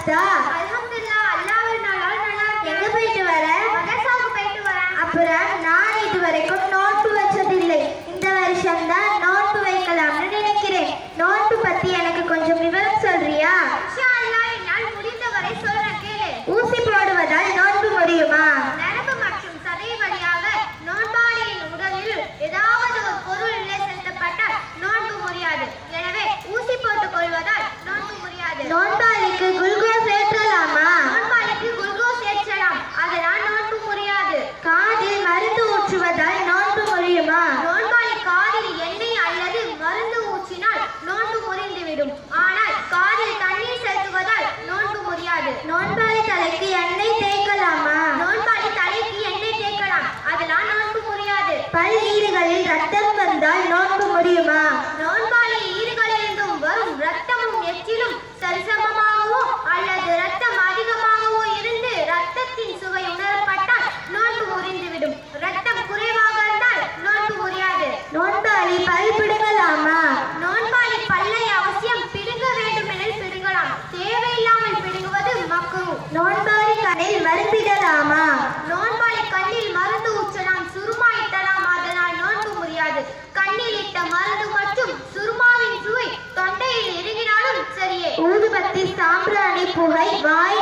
சாப்பிட்டா? அல்ஹம்துலில்லாஹ், அல்லாஹ்வினால் நல்லா இருக்கேன். எங்க போயிட்டு வர? மதரசாவுக்கு போயிட்டு வரேன். அப்புறம் நான் இதுவரைக்கும் நோன்பு வச்சதில்லை. இந்த வருஷம் தான் நோன்பு வைக்கலாம்னு நினைக்கிறேன். நோன்பு பத்தி எனக்கு கொஞ்சம் விவரம் சொல்றியா? இன்ஷா அல்லாஹ், என்னால் முடிந்தவரை சொல்றேன் கேளு. ஊசி போடுவதால் நோன்பு முடியுமா? நரம்பு மற்றும் சதை வழியாக நோன்பாளியின் உடலில் ஏதாவது ஒரு பொருள் உள்ளே செலுத்தப்பட்டால் நோன்பு முடியாது. எனவே ஊசி போட்டுக் கொள்வதால் நோன்பு முடியாது. நோன்பாளிக்கு குளுக்கோஸ் ஏற்றலாமா? நோன்பாளிக்கு குளுக்கோஸ் ஏற்றலாம், அதனால் நோன்பு முடியாது. காதில் மருந்து ஊற்றுவதால் நோன்பு முடியுமா? நோன்பாளி காதில் எண்ணெய் அல்லது மருந்து ஊற்றினால் நோன்பு முறிந்துவிடும். ஆனால் காதில் தண்ணீர் செலுத்துவதால் நோன்பு முடியாது. நோன்பாளி தலைக்கு எண்ணெய் தேய்க்கலாமா? நோன்பாளி தலைக்கு எண்ணெய் தேய்க்கலாம், அதனால் நோன்பு முடியாது. பல் ஈறுகளில் ரத்தம் வந்தால் நோன்பு முடியுமா? நோன்பாளி ஈறுகளிலிருந்தும் வரும் இரத்தமும் எச்சிலும் சரிசமமாகவோ அல்லது இரத்தம் அதிகமாகவோ இருந்து இரத்தத்தின் சுவை உணரப்பட்டால் நோன்பு முறிந்துவிடும். இரத்தம் குறைவாக இருந்தால் நோன்பு முடியாது. நோன்பாளி பல் பிடுங்கலாமா? நோன்பாளி பல்லை அவசியம் பிடுங்க வேண்டுமெனில் பிடுங்கலாம், தேவையில்லாமல் பிடுங்குவது மக்ரூஹ். நோன்பாளி கண்ணில் மருந்திடலாமா? நோன்பாளி கண்ணில் மருந்து ஊற்றலாம், சுருமா இட்டலாம், அதனால் நோன்பு முடியாது. கண்ணில் இட்ட மருந்து மற்றும் சுருமாவின் சுவை தொண்டையில் இறங்கினாலும் சரியே. ஊதுபத்தி, சாம்பிராணி புகை வாய்